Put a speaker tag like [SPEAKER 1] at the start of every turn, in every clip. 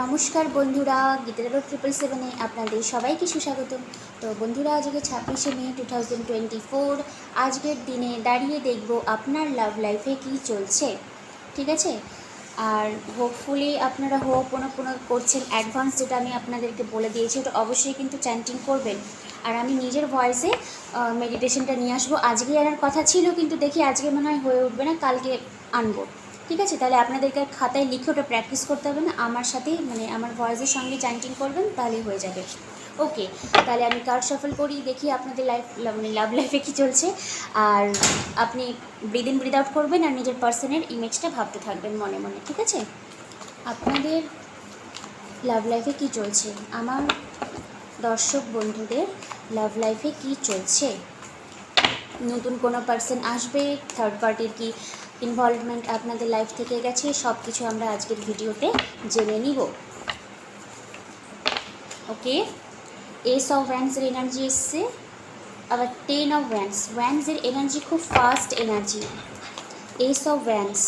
[SPEAKER 1] নমস্কার বন্ধুরা, গীতারাবাগ 777-এ আপনাদের সবাইকে সুস্বাগতম। তো বন্ধুরা, আজকে 26শে মে 2024। আজকের দিনে দাঁড়িয়ে দেখব আপনার লাভ লাইফে কী চলছে, ঠিক আছে। আর হোপফুলি আপনারা হোপোনোপোনো করছেন অ্যাডভান্স, যেটা আমি আপনাদেরকে বলে দিয়েছি ওটা অবশ্যই কিন্তু চ্যান্টিং করবেন। আর আমি নিজের ভয়েসে মেডিটেশনটা নিয়ে আসবো। আজকেই আনার কথা ছিল, কিন্তু দেখি আজকে মনে হয় হয়ে উঠবে না, কালকে আনবো, ঠিক আছে। তাহলে আপনাদেরকে খাতায় লিখে ওটা প্র্যাকটিস করতে হবে না, আমার সাথেই মানে আমার ভয়েসের সঙ্গে চ্যান্টিং করবেন, তাহলেই হয়ে যাবে। ওকে, তাহলে আমি কার্ড শাফল করি, দেখি আপনাদের লাভ লাইফে কী চলছে। আর আপনি ব্রিদ ইন ব্রিদ আউট করবেন আর নিজের পার্সনের ইমেজটা ভাবতে থাকবেন মনে মনে, ঠিক আছে। আপনাদের লাভ লাইফে কী চলছে, আমার দর্শক বন্ধুদের লাভ লাইফে কী চলছে, নতুন কোনো পার্সন আসবে, থার্ড পার্টির কি ইনভলভমেন্ট আপনাদের লাইফ থেকে গেছে, সব কিছু আমরা আজকের ভিডিওতে জেনে নিব। ওকে, এস অফ ওয়ান্সের এনার্জি এসছে, আবার 10 অফ ওয়ান্সের এনার্জি খুব fast energy. Ace of wands,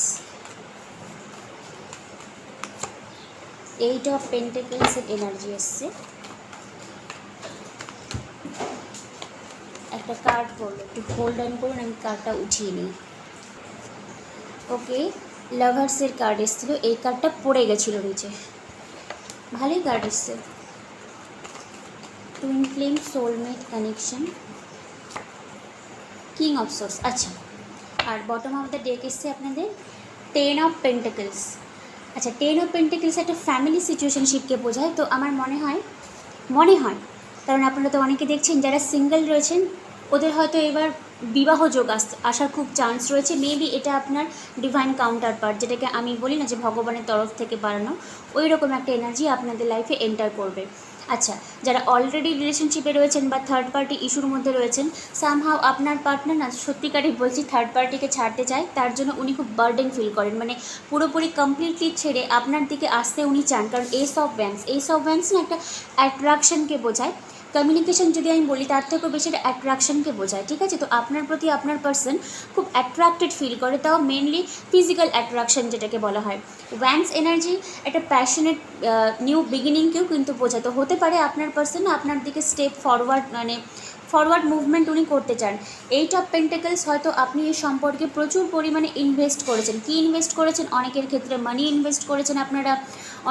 [SPEAKER 1] 8 of পেন্টাকেলসের এনার্জি এসছে। একটা কার্ড পড়লো, একটু হোল্ড অন করুন, আমি কার্ডটা উঠিয়ে নিই। ওকে, লাভার্সের কার্ড এসেছিলো, এই কার্ডটা পড়ে গেছিলো নিচে, ভালোই কার্ড এসছে। Twin flame, soulmate connection, king of source. আচ্ছা, আর বটম অফ দ্য ডেক এসছে আপনাদের 10 অফ পেন্টাকেলস। আচ্ছা, 10 অফ পেন্টাকেলস একটা ফ্যামিলি সিচুয়েশনশিপকে বোঝায়। তো আমার মনে হয় কারণ আপনারা তো অনেকে দেখছেন যারা সিঙ্গেল রয়েছেন, ওদের হয়তো এবার বিবাহ যোগ আসার খুব চান্স রয়েছে। মেবি এটা আপনার ডিভাইন কাউন্টার পার্ট, যেটাকে আমি বলি না যে ভগবানের তরফ থেকে বাড়ানো, ওই রকম একটা এনার্জি আপনাদের লাইফে এন্টার করবে। আচ্ছা, যারা অলরেডি রিলেশনশিপে রয়েছেন বা থার্ড পার্টি ইস্যুর মধ্যে রয়েছেন, সামহাও আপনার পার্টনার না, সত্যিকারই বলছি, থার্ড পার্টিকে ছাড়তে চায়। তার জন্য উনি খুব বার্ডেন ফিল করেন, মানে পুরোপুরি কমপ্লিটলি ছেড়ে আপনার দিকে আসতে উনি চান। কারণ এস অফ ওয়ান্স না একটা অ্যাট্রাকশনকে বোঝায়। কমিউনিকেশন যদি আমি বলি, তার থেকেও বেশি অ্যাট্রাকশনকে বোঝায়, ঠিক আছে। তো আপনার প্রতি আপনার পার্সন খুব অ্যাট্রাক্টেড ফিল করে, তাও মেনলি ফিজিক্যাল অ্যাট্রাকশন যেটাকে বলা হয়। ওয়ান্স এনার্জি একটা প্যাশনেট নিউ বিগিনিংকেও কিন্তু বোঝাতে হতে পারে। আপনার পার্সন আপনার দিকে স্টেপ ফরওয়ার্ড, মানে ফরওয়ার্ড মুভমেন্ট উনি করতে চান। 8 অফ পেন্টাকেলস, হয়তো আপনি এই সম্পর্কে প্রচুর পরিমাণে ইনভেস্ট করেছেন। কী ইনভেস্ট করেছেন? অনেকের ক্ষেত্রে মানি ইনভেস্ট করেছেন আপনারা,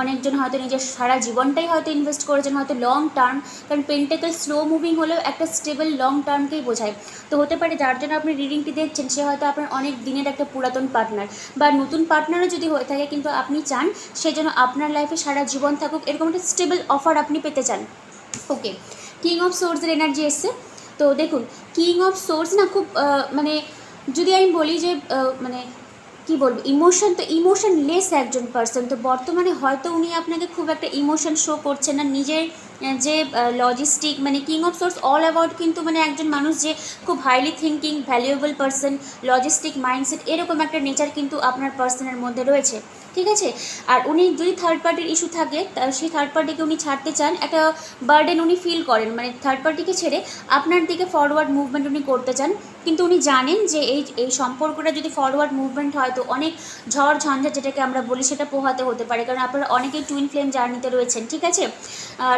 [SPEAKER 1] অনেকজন হয়তো নিজের সারা জীবনটাই হয়তো ইনভেস্ট করেছেন, হয়তো লং টার্ম। কারণ পেন্টাকেল স্লো মুভিং হলেও একটা স্টেবল লং টার্মকেই বোঝায়। তো হতে পারে যার জন্য আপনি রিডিংটি দেখছেন, সে হয়তো আপনার অনেক দিনের একটা পুরাতন পার্টনার, বা নতুন পার্টনারও যদি হয়ে থাকে, কিন্তু আপনি চান সে যেন আপনার লাইফে সারা জীবন থাকুক, এরকম একটা স্টেবল অফার আপনি পেতে চান। ওকে, কিং অফ সোর্সের এনার্জি এসছে। তো দেখুন, কিং অফ সোর্স না খুব মানে যদি আমি বলি যে মানে কী বলবো, ইমোশনলেস একজন পার্সন। তো বর্তমানে হয়তো উনি আপনাকে খুব একটা ইমোশন শো করছেন না। নিজের যে লজিস্টিক, মানে king of source all about কিন্তু মানে একজন মানুষ যে খুব highly thinking, valuable person, logistic mindset, এরকম একটা নেচার কিন্তু আপনার পার্সনের মধ্যে রয়েছে, ঠিক আছে। আর উনি যদি থার্ড পার্টির ইস্যু থাকে, সেই থার্ড পার্টিকে উনি ছাড়তে চান, একটা বার্ডেন উনি ফিল করেন, মানে থার্ড পার্টিকে ছেড়ে আপনার দিকে ফরওয়ার্ড মুভমেন্ট উনি করতে চান। কিন্তু উনি জানেন যে এই সম্পর্কটা যদি ফরওয়ার্ড মুভমেন্ট হয়, তো অনেক ঝড় ঝঞ্ঝাট যেটাকে আমরা বলি, সেটা পোহাতে হতে পারে। কারণ আপনারা অনেকেই টুইন ফ্লেম জার্নিতে রয়েছেন, ঠিক আছে।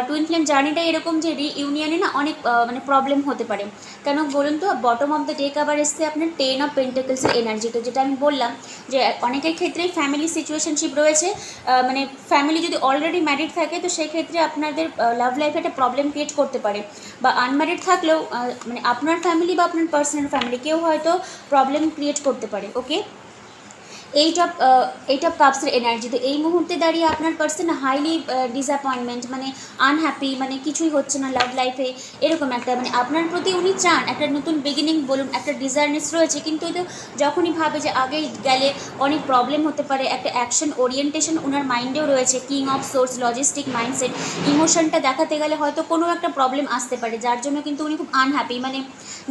[SPEAKER 1] টুইন ফ্লেম জার্নিটা এরকম যে রিইউনিয়নে না অনেক মানে প্রবলেম হতে পারে। কেন বলুন তো? বটম অফ দ্য ডেক আবার এসছে আপনার 10 অফ পেন্টাকেলসের এনার্জি। তো যেটা আমি বললাম যে অনেকের ক্ষেত্রেই ফ্যামিলি সিচুয়েশনশিপ রয়েছে, মানে ফ্যামিলি যদি অলরেডি ম্যারিড থাকে, তো সেই ক্ষেত্রে আপনাদের লাভ লাইফে একটা প্রবলেম ক্রিয়েট করতে পারে। বা আনম্যারিড থাকলেও মানে আপনার ফ্যামিলি বা আপনার পার্সোনাল ফ্যামিলি কেউ হয়তো প্রবলেম ক্রিয়েট করতে পারে। ওকে, 8 অফ কাপসের এনার্জি। তো এই মুহূর্তে দাঁড়িয়ে আপনার পার্সন হাইলি ডিসঅ্যাপয়েন্টমেন্ট, মানে আনহ্যাপি, মানে কিছুই হচ্ছে না লাভ লাইফে, এরকম একটা, মানে আপনার প্রতি উনি চান একটা নতুন বিগিনিং বলুন, একটা ডিজায়ারনেস রয়েছে। কিন্তু তো যখনই ভাবে যে আগে গেলে অনেক প্রবলেম হতে পারে, একটা অ্যাকশন ওরিয়েন্টেশন ওনার মাইন্ডেও রয়েছে। King of swords, logistic mindset, ইমোশনটা দেখাতে গেলে হয়তো কোনো একটা প্রবলেম আসতে পারে, যার জন্য কিন্তু উনি খুব আনহ্যাপি, মানে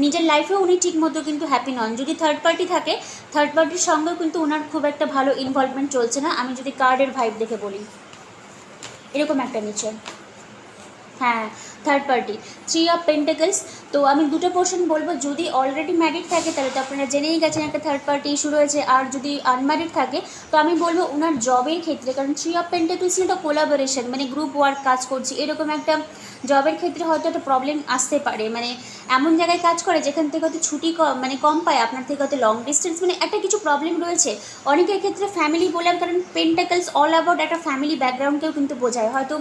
[SPEAKER 1] নিজের লাইফেও উনি ঠিক মতো কিন্তু হ্যাপি নন। যদি থার্ড পার্টি থাকে, থার্ড পার্টির সঙ্গেও কিন্তু ওনার খুব একটা ভালো ইনভলভমেন্ট চলছে না, আমি যদি কার্ডের ভাইব দেখে বলি, এরকম একটা নেচার। হ্যাঁ, থার্ড পার্টি। 3 অফ পেন্টাকেলস, তো আমি দুটো পোর্শন বলবো, যদি অলরেডি ম্যারিড থাকে তাহলে তো আপনারা জেনেই গেছেন একটা থার্ড পার্টি ইস্যু রয়েছে, আর যদি আনম্যারিড থাকে তো আমি বলবো ওনার জবের ক্ষেত্রে, কারণ থ্রি অফ পেন্টাকলস একটা কোলাবোরেশন, মানে গ্রুপ ওয়ার্ক কাজ করছি, এরকম একটা জবের ক্ষেত্রে হয়তো একটা প্রবলেম আসতে পারে, মানে এমন জায়গায় কাজ করে যেখান থেকে হয়তো ছুটি কম পায়, আপনার থেকে হয়তো লং ডিস্টেন্স, মানে একটা কিছু প্রবলেম রয়েছে। অনেকের ক্ষেত্রে ফ্যামিলি বললাম, কারণ পেন্টাকলস অল অ্যাবাউট একটা ফ্যামিলি ব্যাকগ্রাউন্ডকেও কিন্তু বোঝায়। হয়তো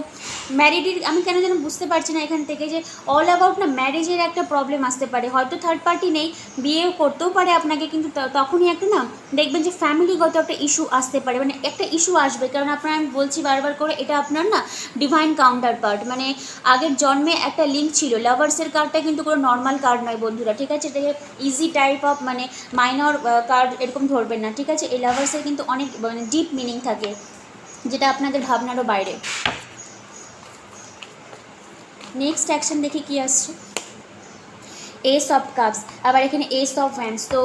[SPEAKER 1] ম্যারিডের, আমি কেন যেন বুঝতে পারছি না এখান থেকে, যে অল অ্যাবাউট না ম্যারেজের একটা প্রবলেম আসতে পারে, হয়তো থার্ড পার্টি নেই, বিয়েও করতেও পারে আপনাকে, কিন্তু তখনই একটা না দেখবেন যে ফ্যামিলিগত একটা ইস্যু আসতে পারে, মানে একটা ইস্যু আসবে, কারণ আপনার, আমি বলছি বারবার করে, এটা আপনার না ডিভাইন কাউন্টার পার্ট, মানে আগের জন্মে একটা লিঙ্ক ছিল। লাভার্সের কার্ডটা কিন্তু কোনো নর্মাল কার্ড নয় বন্ধুরা, ঠিক আছে? এটাকে ইজি টাইপ অফ মানে মাইনর কার্ড এরকম ধরবেন না, ঠিক আছে? এই লাভার্সের কিন্তু অনেক মানে ডিপ মিনিং থাকে, যেটা আপনাদের ভাবনারও বাইরে। নেক্সট অ্যাকশন দেখি কি আসছে। এস অফ কাপস, আবার এখানে এস অফ ওয়ান্ডস। তো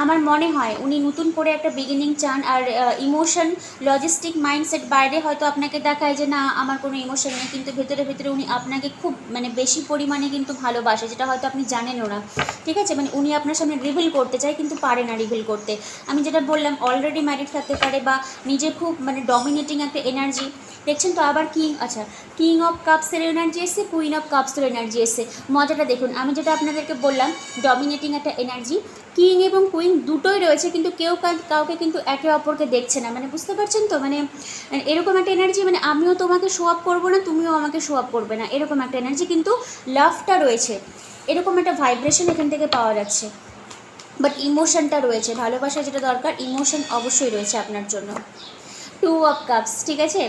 [SPEAKER 1] আমার মনে হয় উনি নতুন করে একটা বিগিনিং চান, আর ইমোশন লজিস্টিক মাইন্ডসেট বাইরে হয়তো আপনাকে দেখায় যে না আমার কোনো ইমোশন নেই, কিন্তু ভেতরে ভেতরে উনি আপনাকে খুব মানে বেশি পরিমাণে কিন্তু ভালোবাসে, যেটা হয়তো আপনি জানেনও না, ঠিক আছে? মানে উনি আপনার সামনে রিভিল করতে চায় কিন্তু পারে না রিভিল করতে। আমি যেটা বললাম, অলরেডি ম্যারিড থাকতে পারে, বা নিজে খুব মানে ডমিনেটিং একটা এনার্জি দেখছেন। তো আবার কিং, আচ্ছা কিং অফ কাপসের এনার্জি এসে, কুইন অফ কাপসের এনার্জি এসে। মজাটা দেখুন, আমি যেটা আপনাদেরকে বললাম ডমিনেটিং একটা এনার্জি, কিং এবং কুইন দুটোই রয়েছে, কিন্তু কেউ কাউকে কিন্তু একে অপরকে দেখছে না, মানে বুঝতে পারছেন তো? মানে এরকম একটা এনার্জি, মানে আমিও তোমাকে শো আপ করবো না, তুমিও আমাকে শো আপ করবে না, এরকম একটা এনার্জি, কিন্তু লাভটা রয়েছে, এরকম একটা ভাইব্রেশন এখান থেকে পাওয়া যাচ্ছে। বাট ইমোশনটা রয়েছে, ভালোবাসা যেটা দরকার, ইমোশন অবশ্যই রয়েছে আপনার জন্য। টু অফ কাপস, ঠিক আছে?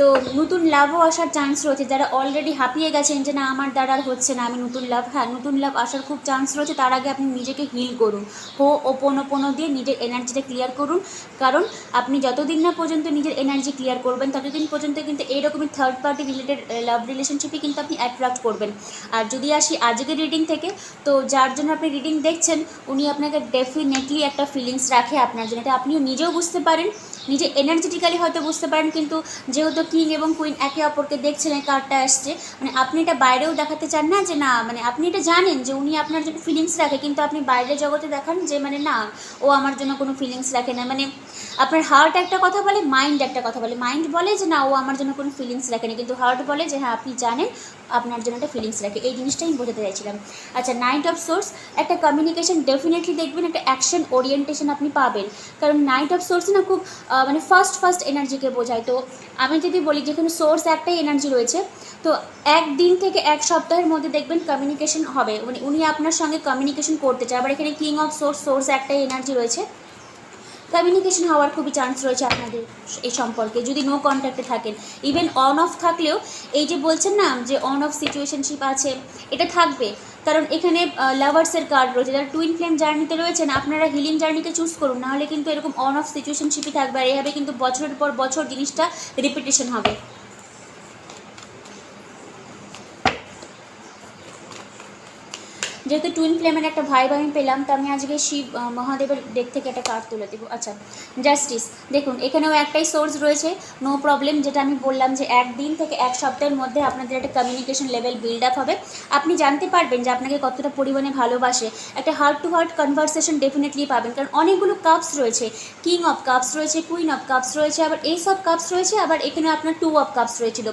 [SPEAKER 1] তো নতুন লাভও আসার চান্স রয়েছে, যারা অলরেডি হাঁপিয়ে গেছেন যে না আমার দ্বারা আর হচ্ছে না, আমি নতুন লাভ, হ্যাঁ নতুন লাভ আসার খুব চান্স রয়েছে। তার আগে আপনি নিজেকে হিল করুন, ওপোনো দিয়ে নিজের এনার্জিটা ক্লিয়ার করুন, কারণ আপনি যতদিন না পর্যন্ত নিজের এনার্জি ক্লিয়ার করবেন ততদিন পর্যন্ত কিন্তু এইরকমই থার্ড পার্টি রিলেটেড লাভ রিলেশনশিপে কিন্তু আপনি অ্যাট্রাক্ট করবেন। আর যদি আসি আজকের রিডিং থেকে, তো যার জন্য আপনি রিডিং দেখছেন উনি আপনাকে ডেফিনেটলি একটা ফিলিংস রাখে আপনার জন্য, এটা আপনিও নিজেও বুঝতে পারেন, নিজে এনার্জেটিক্যালি হয়তো বুঝতে পারেন, কিন্তু যেহেতু কিং এবং কুইন একে অপরকে দেখছেন, এই কার্ডটা আসছে, মানে আপনি এটা বাইরেও দেখাতে চান না যে না, মানে আপনি এটা জানেন যে উনি আপনার জন্য ফিলিংস রাখে, কিন্তু আপনি বাইরের জগতে দেখান যে মানে না ও আমার জন্য কোনো ফিলিংস রাখে না। মানে আপনার হার্ট একটা কথা বলে, মাইন্ড একটা কথা বলে। মাইন্ড বলে যে না ও আমার জন্য কোনো ফিলিংস রাখেনি, কিন্তু হার্ট বলে যে হ্যাঁ আপনি জানেন আপনার জন্য একটা ফিলিংস রাখে। এই জিনিসটাই আমি বোঝাতে চাইছিলাম। আচ্ছা, নাইট অফ সোর্স, একটা কমিউনিকেশন ডেফিনেটলি দেখবেন, একটা অ্যাকশন ওরিয়েন্টেশন আপনি পাবেন, কারণ নাইট অফ সোর্স না খুব মানে ফার্স্ট এনার্জিকে বোঝায়। তো আমি যদি বলি যেখানে সোর্স একটাই এনার্জি রয়েছে, তো একদিন থেকে এক সপ্তাহের মধ্যে দেখবেন কমিউনিকেশন হবে, মানে উনি আপনার সঙ্গে কমিউনিকেশন করতে চায়। আবার এখানে কিং অফ সোর্স একটাই এনার্জি রয়েছে, কমিউনিকেশন হওয়ার খুবই চান্স রয়েছে আপনাদের এই সম্পর্কে, যদি নো কন্ট্যাক্টে থাকেন। ইভেন অন অফ থাকলেও, এই যে বলছেন না যে অন অফ সিচুয়েশনশিপ আছে, এটা থাকবে, কারণ এখানে লাভার্সের কার্ড রয়েছে। যারা টুইন ফ্লেম জার্নিতে রয়েছেন আপনারা হিলিং জার্নিকে চুজ করুন, নাহলে কিন্তু এরকম অন অফ সিচুয়েশনশিপই থাকবে, আর এভাবে কিন্তু বছরের পর বছর জিনিসটা রিপিটেশন হবে। যেহেতু টুইন ফ্লেমের একটা ভাইব আমি পেলাম, তো আমি আজকে শিব মহাদেবের ডেক থেকে একটা কার্ড তুলে দেবো। আচ্ছা, জাস্টিস, দেখুন এখানেও একটাই সোর্স রয়েছে, নো প্রবলেম, যেটা আমি বললাম যে একদিন থেকে এক সপ্তাহের মধ্যে আপনাদের একটা কমিউনিকেশন লেভেল বিল্ড আপ হবে, আপনি জানতে পারবেন যে আপনাকে কতটা পরিমাণে ভালোবাসে, একটা heart to heart conversation definitely পাবেন, কারণ অনেকগুলো কাপস রয়েছে, কিং অফ কাপস রয়েছে, কুইন অফ কাপস রয়েছে, আবার এস অফ কাপস রয়েছে, আবার এখানে আপনার টু অফ কাপস রয়েছিল।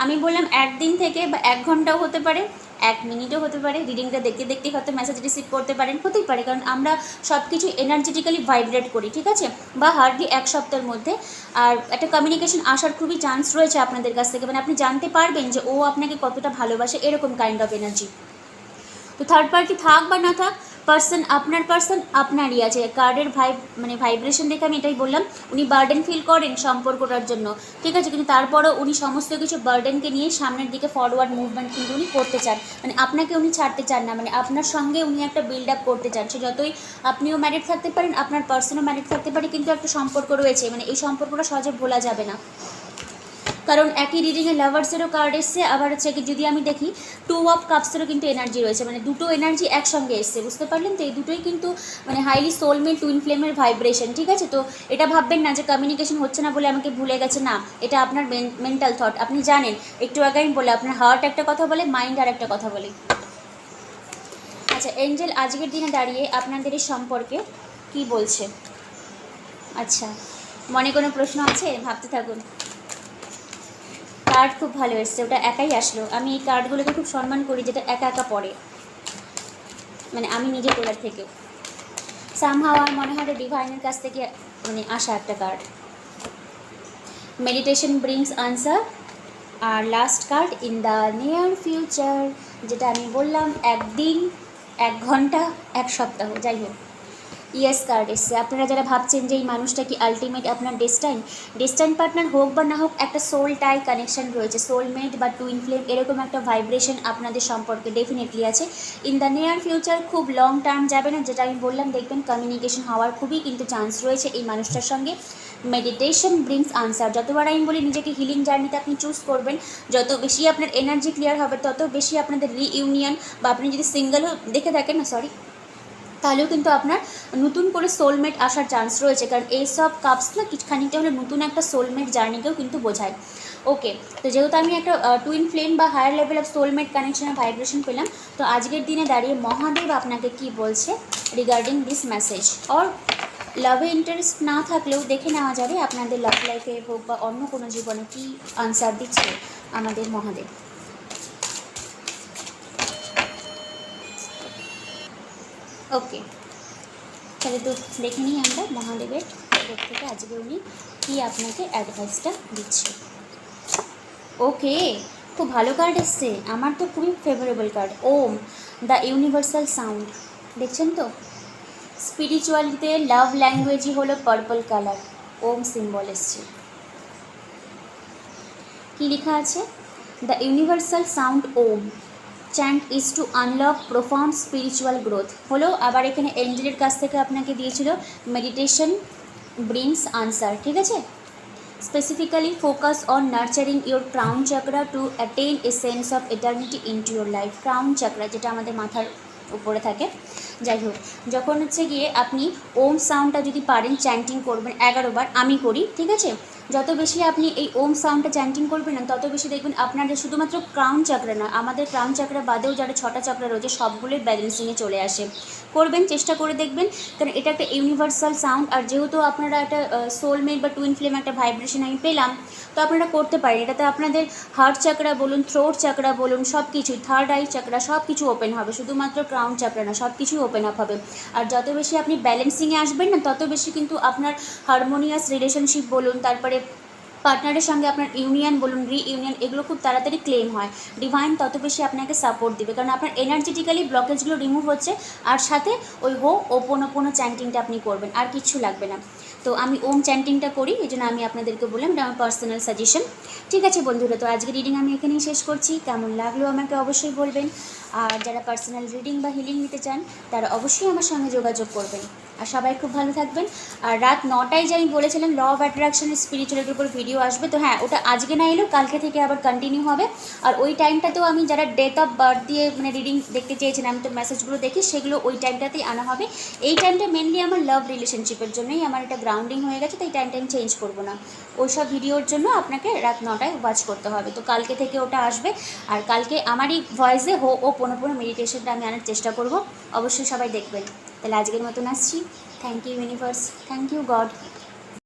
[SPEAKER 1] আমি বললাম একদিন থেকে বা 1 ঘন্টাও হতে পারে, 1 মিনিটও হতে পারে, রিডিংটা দেখতে দেখতেই হয়তো মেসেজ রিসিভ করতে পারেন, হতেই পারে, কারণ আমরা সব কিছু এনার্জেটিক্যালি ভাইব্রেট করি, ঠিক আছে? বা হার্ডলি 1 সপ্তাহের মধ্যে, আর একটা কমিউনিকেশন আসার খুবই চান্স রয়েছে আপনাদের কাছ থেকে, মানে আপনি জানতে পারবেন যে ও আপনাকে কতটা ভালোবাসে, এরকম কাইন্ড অফ এনার্জি। তো থার্ড পার্টি থাক বা না থাক, পার্সন আপনারই আছে। কার্ডের ভাইব্রেশন দেখে আমি এটাই বললাম, উনি বার্ডেন ফিল করেন সম্পর্কটার জন্য, ঠিক আছে? কিন্তু তারপরেও উনি সমস্ত কিছু বার্ডেনকে নিয়ে সামনের দিকে ফরওয়ার্ড মুভমেন্ট কিন্তু উনি করতে চান, মানে আপনাকে উনি ছাড়তে চান না, মানে আপনার সঙ্গে উনি একটা বিল্ড আপ করতে চান। সে যতই আপনিও ম্যারিড থাকতে পারেন, আপনার পার্সনও ম্যারিড থাকতে পারে, কিন্তু একটা সম্পর্ক রয়েছে, মানে এই সম্পর্কটা সহজে ভোলা যাবে না, কারণ একই রিডিংয়ে লাভার্সেরও কার্ড এসছে, আবার হচ্ছে কি যদি আমি দেখি টু অফ কাপসেরও কিন্তু এনার্জি রয়েছে, মানে দুটো এনার্জি একসঙ্গে এসছে, বুঝতে পারলেন তো? এই দুটোই কিন্তু মানে হাইলি সোলমেট টুইন ফ্লেমের ভাইব্রেশন, ঠিক আছে? তো এটা ভাববেন না যে কমিউনিকেশন হচ্ছে না বলে আমাকে ভুলে গেছে, না, এটা আপনার মেন্টাল থট। আপনি জানেন, একটু আগে আমি বলে আপনার হার্ট একটা কথা বলে, মাইন্ড আর একটা কথা বলে। আচ্ছা এঞ্জেল আজকের দিনে দাঁড়িয়ে আপনাদের এই সম্পর্কে কি বলছে? আচ্ছা মনে কোনো প্রশ্ন আছে? ভাবতে থাকুন। কার্ড খুব ভালো এসছে, ওটা একাই আসলো। আমি এই কার্ডগুলোকে খুব সম্মান করি যেটা একা একা পড়ে, মানে আমি নিজে তোলার থেকেও। সামহাও আমার মনে হয় ডিভাইনের কাছ থেকে মানে আসা একটা কার্ড। Meditation brings answer. আর last card in the near future, যেটা আমি বললাম একদিন, 1 ঘন্টা, 1 সপ্তাহ, যাই হোক। ইয়েস কার্ড এসছে। আপনারা যারা ভাবছেন যে এই মানুষটা কি আলটিমেট আপনার ডেস্টাইন পার্টনার হোক বা না হোক, একটা সোল টাই কানেকশন রয়েছে, সোলমেট বা টুইন ফ্লেম, এরকম একটা ভাইব্রেশন আপনাদের সম্পর্কে ডেফিনেটলি আছে। ইন দ্য নিয়ার ফিউচার, খুব লং টার্ম যাবে না, যেটা আমি বললাম, দেখবেন কমিউনিকেশন হওয়ার খুবই কিন্তু চান্স রয়েছে এই মানুষটার সঙ্গে। Meditation brings answer. যতবার আমি বলি নিজেকে হিলিং জার্নিতে আপনি চুজ করবেন, যত বেশি আপনার এনার্জি ক্লিয়ার হবে তত বেশি আপনাদের রিইউনিয়ন, বা আপনি যদি সিঙ্গেলও দেখে থাকেন না, সরি, তাহলেও কিন্তু আপনার নতুন করে সোলমেট আসার চান্স রয়েছে। কারণ এইসব কাপস না খানিকটা হলে নতুন একটা সোলমেট জার্নিকেও কিন্তু বোঝায়। ওকে, তো যেহেতু আমি একটা টুইন ফ্লেম বা হায়ার লেভেল অফ সোলমেট কানেকশনের ভাইব্রেশন পেলাম, তো আজকের দিনে দাঁড়িয়ে মহাদেব আপনাকে কি বলছে রিগার্ডিং দিস মেসেজ। অর লাভে ইন্টারেস্ট না থাকলেও দেখে নেওয়া যাবে আপনাদের লাভ লাইফে হোক বা অন্য কোনো জীবনে কী আনসার দিচ্ছে আমাদের মহাদেব। ওকে, তাহলে তো দেখে নিই আমরা মহাদেবের তরফ থেকে আজকে উনি কী আপনাকে অ্যাডভাইসটা দিচ্ছে। ওকে, খুব ভালো কার্ড এসছে, আমার তো খুবই favourable card. Om, the universal sound. দেখছেন তো, স্পিরিচুয়ালিতে লাভ ল্যাঙ্গুয়েজই হলো পার্পল কালার। ওম সিম্বল এসছে। কী লেখা আছে? The universal sound Om chant is two unlock profound spiritual growth. হলো আবার এখানে এঞ্জেলের কাছ থেকে আপনাকে দিয়েছিল মেডিটেশন ব্রিংস আনসার, ঠিক আছে। Specifically focus on nurturing your crown chakra to attain a sense of eternity into your life. Crown chakra যেটা আমাদের মাথার উপরে থাকে, যাই হোক, যখন হচ্ছে গিয়ে আপনি ওম সাউন্ডটা যদি পারেন চ্যান্টিং করবেন 11 বার, আমি করি, ঠিক আছে। যত বেশি আপনি এই ওম সাউন্ডটা চ্যান্টিং করবেন না, তত বেশি দেখবেন আপনাদের শুধুমাত্র ক্রাউন চাকরা না, আমাদের ক্রাউন চাকরা বাদেও যারা 6টা চাকরা রয়েছে সবগুলোই ব্যালেন্সিংয়ে চলে আসে। করবেন, চেষ্টা করে দেখবেন, কারণ এটা একটা ইউনিভার্সাল সাউন্ড। আর যেহেতু আপনারা একটা সোলমেট বা টুইন ফ্লেম একটা ভাইব্রেশন আমি পেলাম, তো আপনারা করতে পারেন। এটাতে আপনাদের হার্ট চাকরা বলুন, থ্রোট চাকরা বলুন, সব কিছুই, থার্ড আই চাকরা সব কিছু ওপেন হবে, শুধুমাত্র ক্রাউন চাকরা না, সব কিছুই ওপেন আপ হবে। আর যত বেশি আপনি ব্যালেন্সিংয়ে আসবেন না, তত বেশি কিন্তু আপনার হারমোনিয়াস রিলেশনশিপ বলুন, তারপরে পার্টনারের সঙ্গে আপনার ইউনিয়ন বলুন, রিইউনিয়ন, এগুলো খুব তাড়াতাড়ি ক্লেম হয়। ডিভাইন তত বেশি আপনাকে সাপোর্ট দেবে, কারণ আপনার এনার্জেটিক্যালি ব্লকেজগুলো রিমুভ হচ্ছে। আর সাথে ওই ওপোনো চ্যান্টিংটা আপনি করবেন, আর কিচ্ছু লাগবে না। তো আমি ওম চ্যান্টিংটা করি, এই জন্য আমি আপনাদেরকে বললাম, এটা আমার পার্সোনাল সাজেশন। ঠিক আছে বন্ধুরা, তো আজকে রিডিং আমি এখানেই শেষ করছি। কেমন লাগলো আমাকে অবশ্যই বলবেন। আর যারা পার্সোনাল রিডিং বা হিলিং নিতে চান তারা অবশ্যই আমার সঙ্গে যোগাযোগ করবেন। আর সবাই খুব ভালো থাকবেন। আর রাত 9টায় যে আমি বলেছিলাম ল অফ অ্যাট্রাকশনের স্পিরিচুয়ালিটির উপর ভিডিও আসবে, তো হ্যাঁ, ওটা আজকে না এলেও কালকে থেকে আবার কন্টিনিউ হবে। আর ওই টাইমটাতেও আমি যারা ডেট অফ বার্থ দিয়ে মানে রিডিং দেখতে চেয়েছেন, আমি তো মেসেজগুলো দেখি, সেগুলো ওই টাইমটাতেই আনা হবে। এই টাইমটা মেনলি আমার লাভ রিলেশনশিপের জন্যই আমার এটা গ্রাউন্ডিং হয়ে গেছে, তো এই টাইমটা আমি চেঞ্জ করবো না। ওই সব ভিডিওর জন্য আপনাকে রাত 9টায় ওয়াচ করতে হবে, তো কালকে থেকে ওটা আসবে। আর কালকে আমারই ভয়েসে ও পুনঃ মেডিটেশনটা আমি আনার চেষ্টা করব, অবশ্যই সবাই দেখবেন। তাহলে আজকের মতন আসছি। Thank you universe, thank you god.